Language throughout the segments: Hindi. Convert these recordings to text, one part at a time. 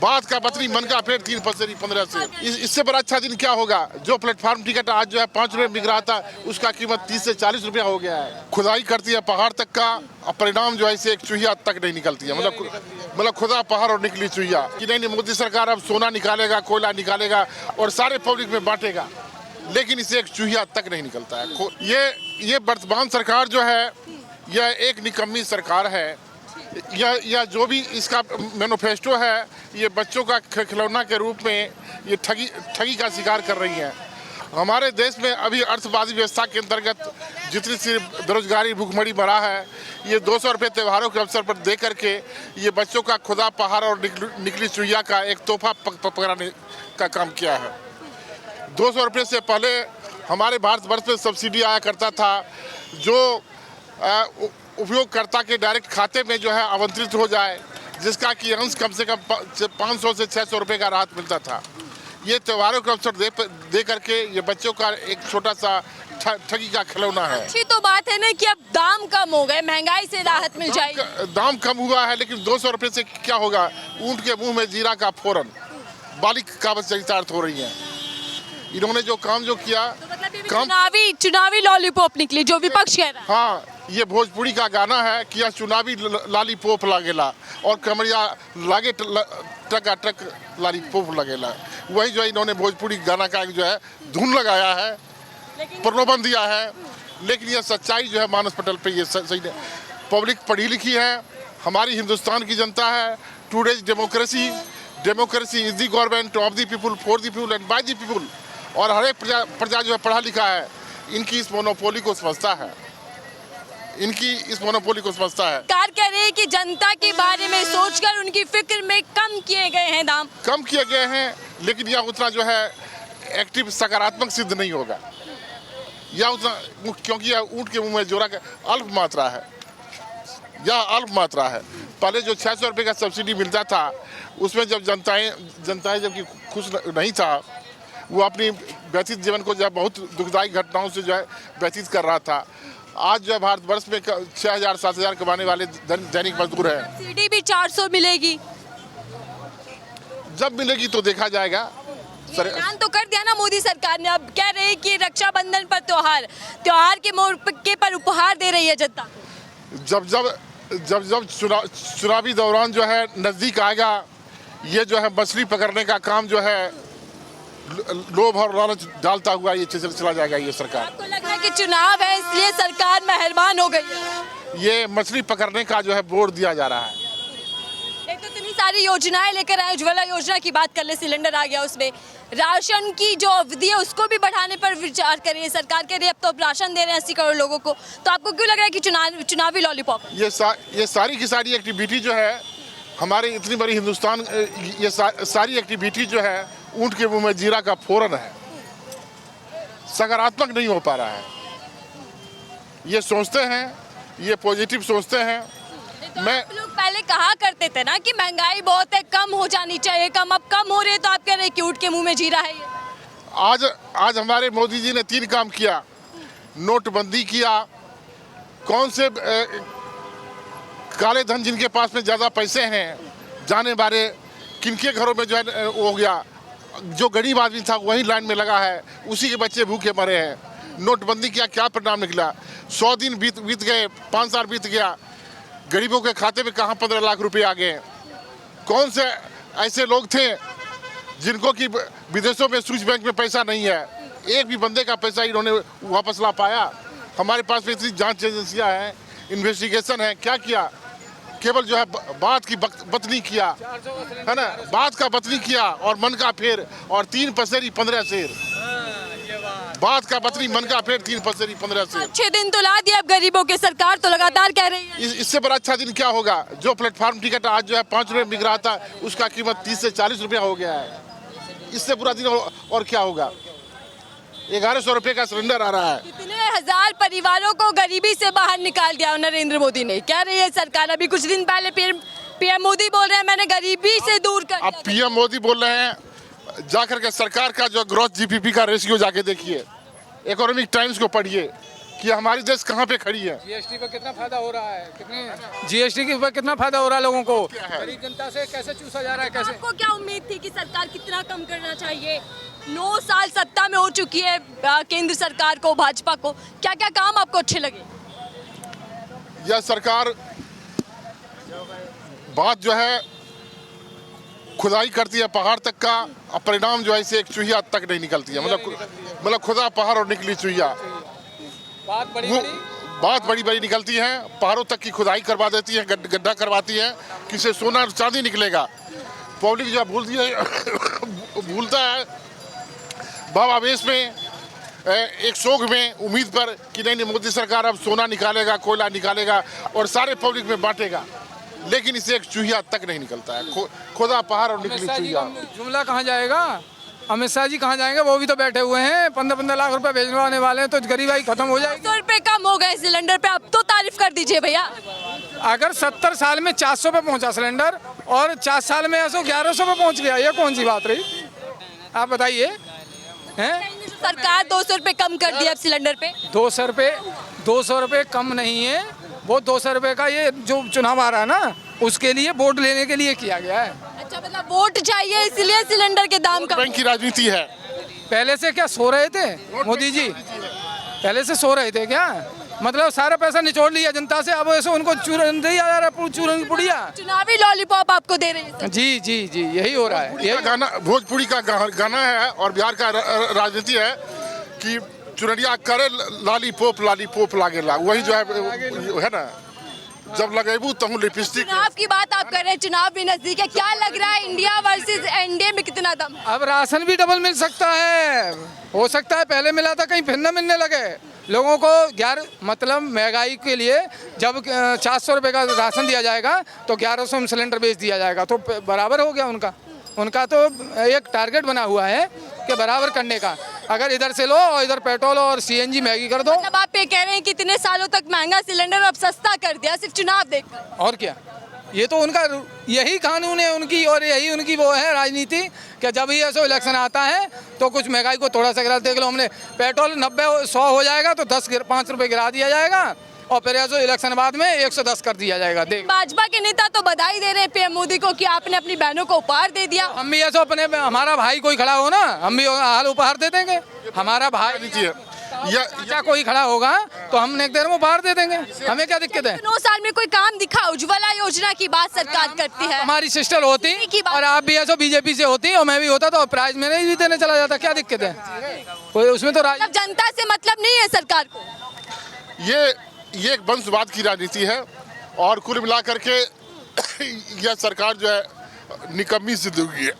बात का बतरी मन का पेट 3 पसेरी 15 से। इससे बड़ा अच्छा दिन क्या होगा? जो प्लेटफार्म टिकट आज जो है 5 रुपए बिक रहा था, उसका कीमत 30 से 40 रुपया हो गया है। खुदाई करती है पहाड़ तक का, और परिणाम जो है इसे एक चूहिया तक नहीं निकलती है। मतलब खुदा पहाड़ और निकली चूहिया कि नहीं। मोदी सरकार अब सोना निकालेगा, कोयला निकालेगा और सारे पब्लिक में बांटेगा, लेकिन इसे एक चूहिया तक नहीं निकलता है। ये वर्तमान सरकार जो है, यह एक निकम्मी सरकार है। यह जो भी इसका मैनिफेस्टो है, ये बच्चों का खिलौना के रूप में ये ठगी का शिकार कर रही है। हमारे देश में अभी अर्थवादी व्यवस्था के अंतर्गत जितनी सी बेरोजगारी भूखमरी बढ़ा है, ये 200 रुपये त्योहारों के अवसर पर दे करके ये बच्चों का खुदा पहाड़ और निकली चुहिया का एक तोहफा पकड़ाने का काम किया है। 200 रुपये से पहले हमारे भारतवर्ष में सब्सिडी आया करता था, जो उपयोगकर्ता के डायरेक्ट खाते में जो है आवंटित हो जाए, जिसका कि अंश कम से कम 500 से 600 रुपये का राहत मिलता था। ये त्योहारों के अवसर दे करके ये बच्चों का एक छोटा सा ठगी का खिलौना है। अच्छी तो बात है ना कि अब दाम कम हो गए, महंगाई से राहत मिल जाएगी। दाम कम हुआ है, लेकिन 200 रुपये से क्या होगा? ऊंट के मुंह में जीरा का फोरन, बालिक कागज चरितार्थ हो रही है। इन्होंने जो काम जो किया, मतलब चुनावी लॉलीपॉप निकली, जो विपक्ष कह रहा है। हाँ, ये भोजपुरी का गाना है कि यह चुनावी लॉलीपॉप लागेला और कमरिया लागे ट्रक लॉलीपॉप लगेला। वही जो है इन्होंने भोजपुरी गाना का जो है धुन लगाया है, प्रलोभन दिया है, लेकिन यह सच्चाई जो है मानस पटल पे ये सही नहीं। पब्लिक पढ़ी लिखी है, हमारी हिंदुस्तान की जनता है। Today's democracy is the government of the people, for the people and by the people. और हर एक प्रजा जो है पढ़ा लिखा है, इनकी इस मोनोपोली को समझता है, सरकार कह रही है कि जनता के बारे में सोचकर उनकी फिक्र में कम किए गए हैं दाम, कम किए गए हैं, लेकिन यह उतना जो है एक्टिव सकारात्मक सिद्ध नहीं होगा। यह उतना, क्योंकि यह ऊंट के मुंह में जोरा का अल्प मात्रा है। पहले जो 600 रुपये का सब्सिडी मिलता था, उसमें जब जनताएं जबकि खुश नहीं था, वो अपनी व्यतीत जीवन को जो है बहुत दुखदायी घटनाओं से जो है व्यतीत कर रहा था। आज जो है भारतवर्ष में 6,000-7,000 कमाने वाले दैनिक मजदूर हैं। सब्सिडी भी 400 मिलेगी, जब मिलेगी तो देखा जाएगा। ऐलान तो कर दिया ना मोदी सरकार ने। अब कह रहे हैं कि रक्षाबंधन पर त्योहार के मौके पर उपहार दे रही है जनता। जब चुनावी दौरान जो है नजदीक आएगा, ये जो है मछली पकड़ने का काम जो है लोभ और लालच डालता हुआ ये चला जाएगा। ये सरकार, आपको लग रहा है कि चुनाव है इसलिए सरकार मेहरबान हो गई है? ये मछली पकड़ने का जो है बोर्ड दिया जा रहा है। एक तो इतनी सारी योजनाएं लेकर आए, उज्ज्वला योजना की बात कर ले, सिलेंडर आ गया, उसमें राशन की जो अवधि है उसको भी बढ़ाने पर विचार कर रही है सरकार। कह रही है अब तो राशन दे रहे हैं 80 करोड़ लोगों को। तो आपको क्यों लग रहा है कि चुनावी लॉलीपॉप? ये सारी की सारी एक्टिविटी जो है हमारे इतनी बड़ी हिंदुस्तान, ये सारी एक्टिविटी जो है ऊंट के मुंह में जीरा का फोरन है, सकारात्मक नहीं हो पा रहा है। ये सोचते हैं, ये पॉजिटिव सोचते हैं। तो आप लोग पहले कहा करते थे ना कि महंगाई बहुत है, कम हो जानी चाहिए, अब कम हो रही है, तो आप कह रहे हैं कि ऊंट के मुंह में जीरा है ये। आज हमारे मोदी जी ने 3 काम किया। नोटबंदी किया, कौन से काले धन जिनके पास में ज्यादा पैसे हैं जाने बारे, किनके घरों में जो है हो गया। जो गरीब आदमी था वही लाइन में लगा है, उसी के बच्चे भूखे मरे हैं। नोटबंदी किया, क्या परिणाम निकला? 100 दिन बीत गए, 5 साल बीत गया, गरीबों के खाते में कहाँ 15 लाख रुपए आ गए? कौन से ऐसे लोग थे जिनको कि विदेशों में स्विस बैंक में पैसा नहीं है? एक भी बंदे का पैसा इन्होंने वापस ला पाया? हमारे पास में इतनी जांच एजेंसियां हैं, इन्वेस्टिगेशन है, क्या किया? केवल जो है बात की बतनी किया, है ना, बात का बतनी किया और मन का फेर, और 3 पसेरी 15 शेर। बात का बतनी, मन का फेर, 3 पसेरी 15 शेर। अच्छे दिन तो ला दिया अब गरीबों के, सरकार तो लगातार कह रही है। इससे बड़ा अच्छा दिन क्या होगा? जो प्लेटफार्म टिकट आज जो है 5 रुपये बिक रहा था, उसका कीमत 30 से 40 रुपया हो गया है। इससे बुरा दिन और क्या होगा? 1100 रुपये का सिलेंडर आ रहा है। कितने हजार परिवारों को गरीबी से बाहर निकाल दिया नरेंद्र मोदी ने, कह रही है सरकार। अभी कुछ दिन पहले पीएम मोदी बोल रहे हैं मैंने गरीबी से दूर कर। अब पीएम मोदी बोल रहे हैं, जाकर के सरकार का जो ग्रोथ जीडीपी का रेशियो जाके देखिए, इकोनॉमिक टाइम्स को पढ़िए, कि हमारी देश कहाँ पे खड़ी है। जीएसटी पर कितना फायदा हो रहा है, कितने जीएसटी के ऊपर कितना फायदा हो रहा है लोगों को, गरीब जनता से कैसे चूसा जा रहा है, कैसे। आपको क्या उम्मीद थी कि सरकार कितना कम करना चाहिए? 9 साल सत्ता में हो चुकी है केंद्र सरकार को, भाजपा को, क्या क्या काम आपको अच्छे लगे? यह सरकार बात जो है खुदाई करती है पहाड़ तक का, और परिणाम जो है इसे एक चूहिया तक नहीं निकलती है। मतलब खुदा पहाड़ और निकली चूहिया, बात बड़ी वो बड़ी बात बड़ी बड़ी निकलती है, पहाड़ों तक की खुदाई करवा देती है, गड्ढा करवाती है, किसे सोना और चांदी निकलेगा। पब्लिक जो भूलता है भावावेश में, एक शोक में, उम्मीद पर कि नहीं मोदी सरकार अब सोना निकालेगा, कोयला निकालेगा और सारे पब्लिक में बांटेगा, लेकिन इसे एक चूहिया तक नहीं निकलता है। खुदा पहाड़ और निकली चूहिया। जुमला कहाँ जाएगा? अमित शाह जी कहाँ जाएंगे? वो भी तो बैठे हुए हैं, 15-15 लाख रुपए भेजवाने वाले हैं, तो गरीबाई खत्म हो जाएगी। 100 रुपए कम हो गए सिलेंडर पे, अब तो तारीफ कर दीजिए भैया। अगर 70 साल में 400 पे पहुंचा सिलेंडर और 4 साल में ऐसा 1100 पे पहुंच गया, ये कौन सी बात रही? आप बताइए हैं? सरकार 200 रुपए कम कर दिया अब सिलेंडर पे। 200 रुपये कम नहीं है, वो 200 रुपये का ये जो चुनाव आ रहा है ना, उसके लिए वोट लेने के लिए किया गया है। अच्छा, मतलब वोट चाहिए इसलिए सिलेंडर के दाम कम। बैंक की राजनीति है। पहले से क्या सो रहे थे मोदी जी? पहले से सो रहे थे क्या? मतलब सारा पैसा निचोड़ लिया जनता से, अब ऐसे उनको चूरन दिया जा रहा है, चूरन पुड़िया, चुनावी लॉलीपॉप आपको दे रहे हैं। जी जी जी, यही हो रहा है। यही गाना भोजपुरी का गाना है और बिहार का राजनीति है कि चुनरिया करे लॉलीपॉप लॉलीपॉप लागेला, वही जो है ना, जब लगेबू तहु लिपस्टिक। चुनाव की बात आप कर रहे हैं, चुनाव भी नजदीक है, क्या लग रहा है इंडिया वर्सेस एनडीए में कितना दम है? अब राशन भी डबल मिल सकता है, हो सकता है पहले मिला था कहीं फिर न मिलने लगे लोगों को। मतलब महंगाई के लिए जब 400 रुपये का राशन दिया जाएगा तो 1100 में सिलेंडर बेच दिया जाएगा, तो बराबर हो गया उनका तो एक टारगेट बना हुआ है कि बराबर करने का। अगर इधर से लो और इधर पेट्रोल और सीएनजी महंगी कर दो। मतलब आप ये कह रहे हैं कि इतने सालों तक महंगा सिलेंडर अब सस्ता कर दिया सिर्फ चुनाव देखकर? और क्या, ये तो उनका यही कानून है उनकी, और यही उनकी वो है राजनीति कि जब ही ऐसा इलेक्शन आता है तो कुछ महंगाई को थोड़ा सा गिरा। देख लो, हमने पेट्रोल 90-100 हो जाएगा तो 5 रुपये गिरा दिया जाएगा, और फिर ऐसा इलेक्शन बाद में 110 कर दिया जाएगा। देख, भाजपा के नेता तो बधाई दे रहे हैं पीएम मोदी को कि आपने अपनी बहनों को उपहार दे दिया। हम भी ऐसा अपने, हमारा भाई कोई खड़ा हो ना, हम भी हाल उपहार दे देंगे। हमारा भाई चाचा कोई खड़ा होगा तो हम एक देर में उपहार दे देंगे, हमें क्या दिक्कत है? 9 साल में कोई काम दिखा? उज्ज्वला योजना की बात सरकार करती है। हमारी सिस्टर होती और आप भी ऐसा बीजेपी से होती और मैं भी होता तो प्राइज में नहीं भी देने चला जाता, क्या दिक्कत है? कोई उसमें तो मतलब जनता से मतलब नहीं है सरकार को। ये एक वंशवाद की राजनीति है और कुल मिलाकर के यह सरकार जो है निकम्मी सिद्ध हुई है,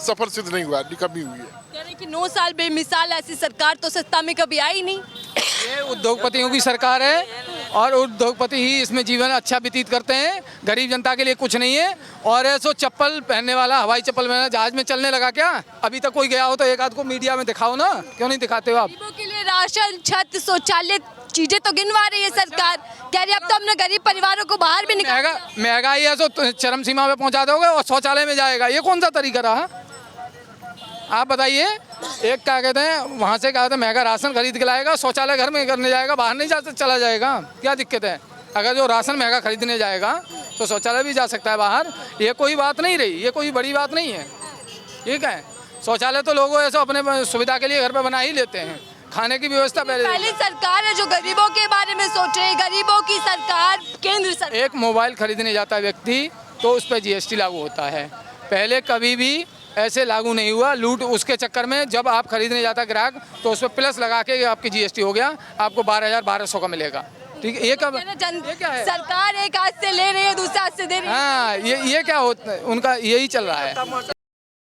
सफल सिद्ध नहीं हुआ, निकम्मी हुई है। कह रहे कि 9 साल बेमिसाल ऐसी सरकार तो सत्ता में कभी आई नहीं। ये उद्योगपतियों की सरकार है और उद्योगपति ही इसमें जीवन अच्छा व्यतीत करते हैं, गरीब जनता के लिए कुछ नहीं है। और ऐसो चप्पल पहनने वाला, हवाई चप्पल पहनने जहाज में चलने लगा क्या? अभी तक कोई गया हो तो एक आध को मीडिया में दिखाओ ना, क्यों नहीं दिखाते हो आप? गरीबों के लिए राशन, छत, शौचालय चीजें तो गिनवा रही है सरकार, कह रही अब तो हमने गरीब परिवारों को बाहर भी निकाल। महंगाई है तो चरम सीमा पे पहुंचा दोगे और शौचालय में जाएगा, ये कौन सा तरीका रहा? आप बताइए। एक क्या कहते हैं, वहाँ से क्या कहते हैं, महंगा राशन खरीद के लाएगा, शौचालय घर में करने जाएगा, बाहर नहीं चला जाएगा, क्या दिक्कत है? अगर जो राशन महंगा खरीदने जाएगा तो शौचालय भी जा सकता है बाहर, ये कोई बात नहीं रही, ये कोई बड़ी बात नहीं है। ठीक है, शौचालय तो लोगों ऐसा अपने सुविधा के लिए घर पे बना ही लेते हैं, खाने की व्यवस्था पहले सरकार है जो गरीबों के बारे में सोचे, गरीबों की सरकार, केंद्र सरकार। एक मोबाइल खरीदने जाता है व्यक्ति तो उस पर जीएसटी लागू होता है, पहले कभी भी ऐसे लागू नहीं हुआ। लूट उसके चक्कर में जब आप खरीदने जाता ग्राहक तो उस पर प्लस लगा के आपकी जीएसटी हो गया, आपको 12,1200 का मिलेगा। ठीक है, ये क्या है? सरकार एक हाथ से ले रही है, दूसरे हाथ से दे रही है। हाँ, ये क्या होता है, उनका यही चल रहा है।